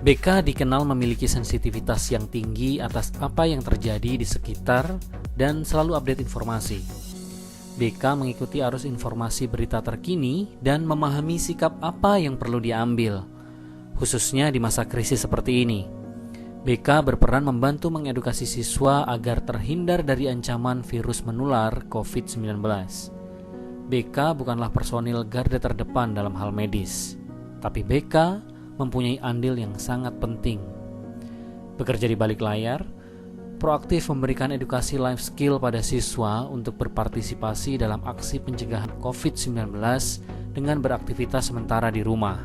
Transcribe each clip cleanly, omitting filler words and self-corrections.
BK dikenal memiliki sensitivitas yang tinggi atas apa yang terjadi di sekitar dan selalu update informasi. BK mengikuti arus informasi berita terkini dan memahami sikap apa yang perlu diambil, khususnya di masa krisis seperti ini. BK berperan membantu mengedukasi siswa agar terhindar dari ancaman virus menular COVID-19. BK bukanlah personil garda terdepan dalam hal medis, tapi BK mempunyai andil yang sangat penting. Bekerja di balik layar, proaktif memberikan edukasi life skill pada siswa untuk berpartisipasi dalam aksi pencegahan COVID-19 dengan beraktivitas sementara di rumah.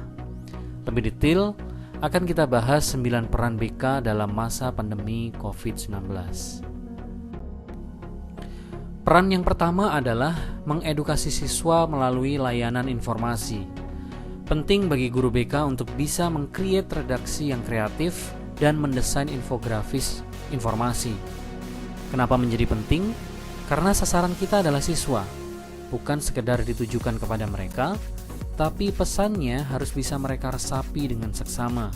Lebih detail, akan kita bahas 9 peran BK dalam masa pandemi COVID-19. Peran yang pertama adalah mengedukasi siswa melalui layanan informasi. Penting bagi guru BK untuk bisa meng-create redaksi yang kreatif dan mendesain infografis informasi. Kenapa menjadi penting? Karena sasaran kita adalah siswa, bukan sekedar ditujukan kepada mereka, tapi pesannya harus bisa mereka resapi dengan seksama.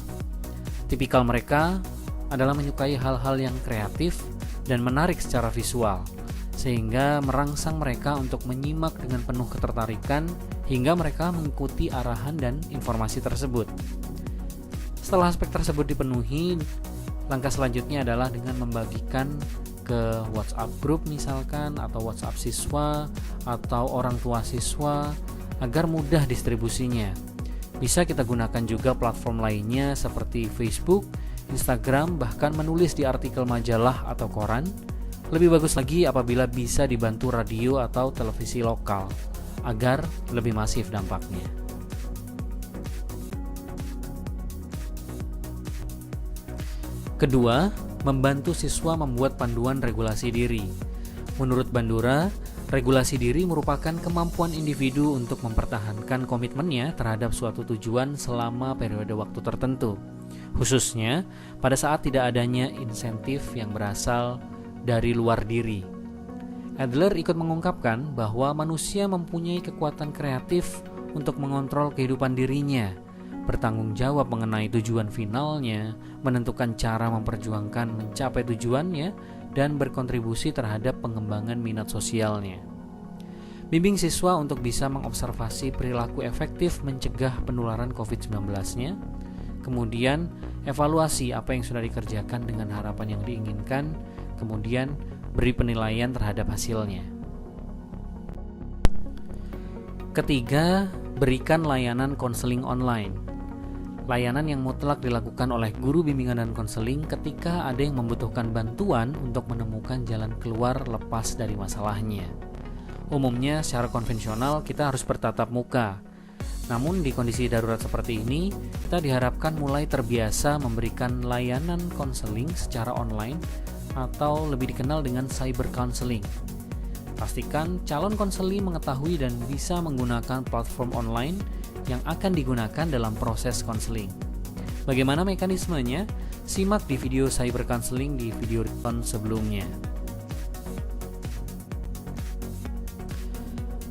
Tipikal mereka adalah menyukai hal-hal yang kreatif dan menarik secara visual, sehingga merangsang mereka untuk menyimak dengan penuh ketertarikan hingga mereka mengikuti arahan dan informasi tersebut. Setelah aspek tersebut dipenuhi, langkah selanjutnya adalah dengan membagikan ke WhatsApp group misalkan, atau WhatsApp siswa, atau orang tua siswa, agar mudah distribusinya. Bisa kita gunakan juga platform lainnya seperti Facebook, Instagram, bahkan menulis di artikel majalah atau koran. Lebih bagus lagi apabila bisa dibantu radio atau televisi lokal, agar lebih masif dampaknya. Kedua, membantu siswa membuat panduan regulasi diri. Menurut Bandura, regulasi diri merupakan kemampuan individu untuk mempertahankan komitmennya terhadap suatu tujuan selama periode waktu tertentu, khususnya pada saat tidak adanya insentif yang berasal dari luar diri. Adler ikut mengungkapkan bahwa manusia mempunyai kekuatan kreatif untuk mengontrol kehidupan dirinya, bertanggung jawab mengenai tujuan finalnya, menentukan cara memperjuangkan mencapai tujuannya, dan berkontribusi terhadap pengembangan minat sosialnya. Bimbing siswa untuk bisa mengobservasi perilaku efektif mencegah penularan COVID-19-nya, kemudian evaluasi apa yang sudah dikerjakan dengan harapan yang diinginkan, kemudian beri penilaian terhadap hasilnya. Ketiga, berikan layanan konseling online. Layanan yang mutlak dilakukan oleh guru bimbingan dan konseling ketika ada yang membutuhkan bantuan untuk menemukan jalan keluar lepas dari masalahnya. Umumnya secara konvensional kita harus bertatap muka. Namun di kondisi darurat seperti ini, kita diharapkan mulai terbiasa memberikan layanan konseling secara online atau lebih dikenal dengan cyber counseling. Pastikan calon konseli mengetahui dan bisa menggunakan platform online yang akan digunakan dalam proses konseling. Bagaimana mekanismenya? Simak di video cyber counseling di video recon sebelumnya.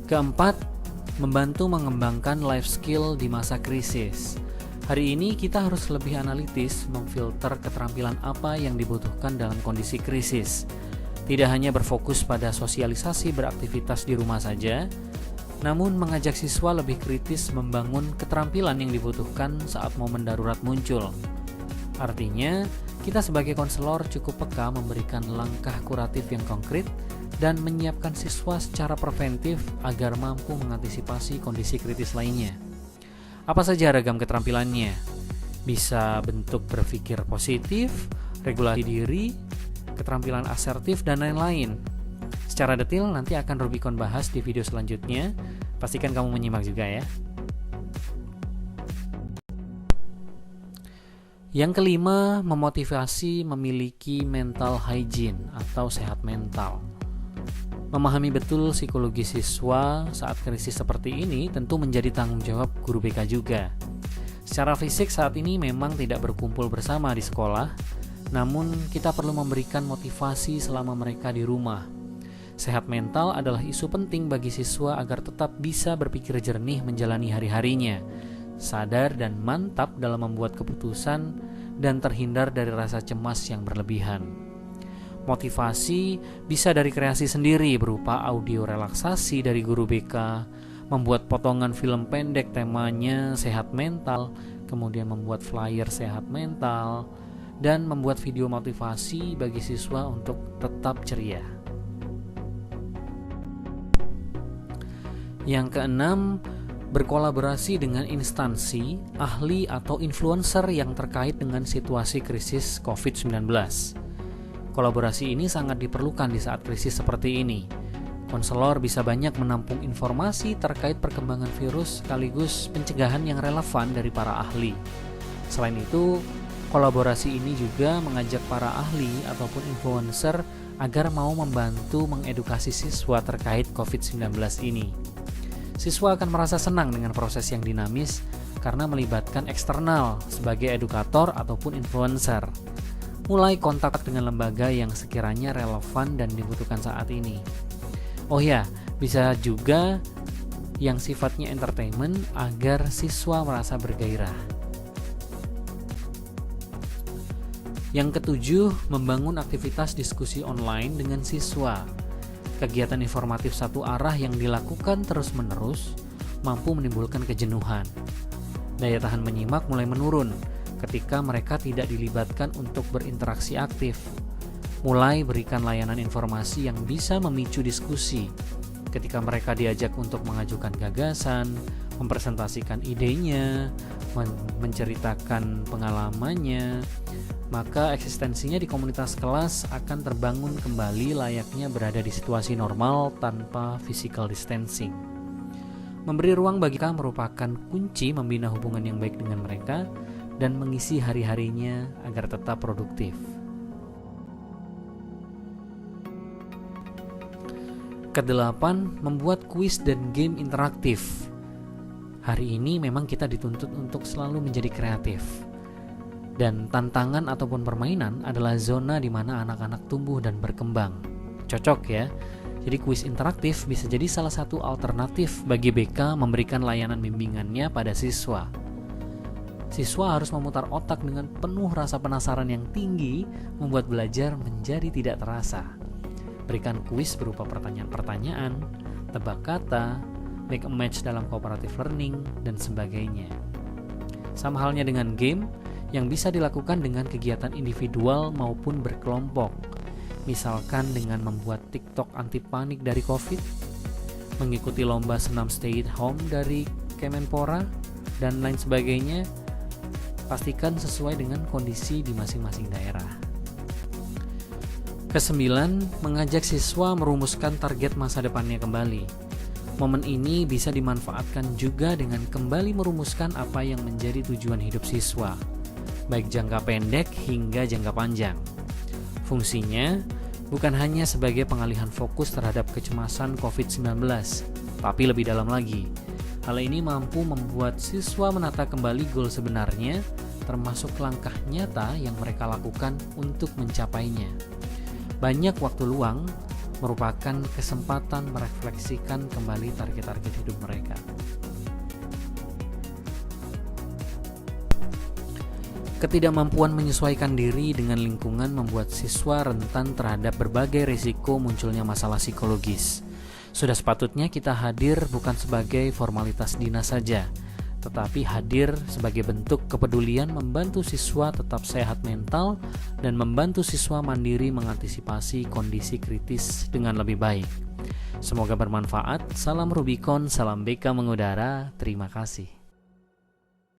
Keempat, membantu mengembangkan life skill di masa krisis. Hari ini kita harus lebih analitis memfilter keterampilan apa yang dibutuhkan dalam kondisi krisis. Tidak hanya berfokus pada sosialisasi beraktivitas di rumah saja, namun mengajak siswa lebih kritis membangun keterampilan yang dibutuhkan saat momen darurat muncul. Artinya, kita sebagai konselor cukup peka memberikan langkah kuratif yang konkret dan menyiapkan siswa secara preventif agar mampu mengantisipasi kondisi kritis lainnya. Apa saja ragam keterampilannya? Bisa bentuk berpikir positif, regulasi diri, keterampilan asertif, dan lain-lain. Secara detail nanti akan Rubicon bahas di video selanjutnya. Pastikan kamu menyimak juga ya. Yang kelima, memotivasi memiliki mental hygiene atau sehat mental. Memahami betul psikologi siswa saat krisis seperti ini tentu menjadi tanggung jawab guru BK juga. Secara fisik saat ini memang tidak berkumpul bersama di sekolah, namun kita perlu memberikan motivasi selama mereka di rumah. Sehat mental adalah isu penting bagi siswa agar tetap bisa berpikir jernih menjalani hari-harinya, sadar dan mantap dalam membuat keputusan, dan terhindar dari rasa cemas yang berlebihan. Motivasi bisa dari kreasi sendiri berupa audio relaksasi dari guru BK, membuat potongan film pendek temanya sehat mental, kemudian membuat flyer sehat mental, dan membuat video motivasi bagi siswa untuk tetap ceria. Yang keenam, berkolaborasi dengan instansi, ahli atau influencer yang terkait dengan situasi krisis COVID-19. Kolaborasi ini sangat diperlukan di saat krisis seperti ini. Konselor bisa banyak menampung informasi terkait perkembangan virus sekaligus pencegahan yang relevan dari para ahli. Selain itu, kolaborasi ini juga mengajak para ahli ataupun influencer agar mau membantu mengedukasi siswa terkait COVID-19 ini. Siswa akan merasa senang dengan proses yang dinamis karena melibatkan eksternal sebagai edukator ataupun influencer. Mulai kontak dengan lembaga yang sekiranya relevan dan dibutuhkan saat ini. Oh ya, bisa juga yang sifatnya entertainment agar siswa merasa bergairah. Yang ketujuh, membangun aktivitas diskusi online dengan siswa. Kegiatan informatif satu arah yang dilakukan terus-menerus mampu menimbulkan kejenuhan. Daya tahan menyimak mulai menurun ketika mereka tidak dilibatkan untuk berinteraksi aktif. Mulai berikan layanan informasi yang bisa memicu diskusi. Ketika mereka diajak untuk mengajukan gagasan, mempresentasikan idenya, menceritakan pengalamannya, maka eksistensinya di komunitas kelas akan terbangun kembali layaknya berada di situasi normal tanpa physical distancing. Memberi ruang bagi mereka merupakan kunci membina hubungan yang baik dengan mereka dan mengisi hari-harinya agar tetap produktif. Kedelapan, membuat kuis dan game interaktif. Hari ini memang kita dituntut untuk selalu menjadi kreatif. Dan tantangan ataupun permainan adalah zona di mana anak-anak tumbuh dan berkembang. Cocok ya? Jadi kuis interaktif bisa jadi salah satu alternatif bagi BK memberikan layanan bimbingannya pada siswa. Siswa harus memutar otak dengan penuh rasa penasaran yang tinggi, membuat belajar menjadi tidak terasa. Berikan kuis berupa pertanyaan-pertanyaan, tebak kata, make a match dalam cooperative learning, dan sebagainya. Sama halnya dengan game yang bisa dilakukan dengan kegiatan individual maupun berkelompok. Misalkan dengan membuat TikTok anti panik dari COVID, mengikuti lomba senam stay at home dari Kemenpora, dan lain sebagainya. Pastikan sesuai dengan kondisi di masing-masing daerah. Kesembilan, mengajak siswa merumuskan target masa depannya kembali. Momen ini bisa dimanfaatkan juga dengan kembali merumuskan apa yang menjadi tujuan hidup siswa, baik jangka pendek hingga jangka panjang. Fungsinya bukan hanya sebagai pengalihan fokus terhadap kecemasan COVID-19, tapi lebih dalam lagi. Hal ini mampu membuat siswa menata kembali goal sebenarnya, termasuk langkah nyata yang mereka lakukan untuk mencapainya. Banyak waktu luang merupakan kesempatan merefleksikan kembali target-target hidup mereka. Ketidakmampuan menyesuaikan diri dengan lingkungan membuat siswa rentan terhadap berbagai risiko munculnya masalah psikologis. Sudah sepatutnya kita hadir bukan sebagai formalitas dinas saja, tetapi hadir sebagai bentuk kepedulian membantu siswa tetap sehat mental dan membantu siswa mandiri mengantisipasi kondisi kritis dengan lebih baik. Semoga bermanfaat. Salam Rubicon, salam BK mengudara. Terima kasih.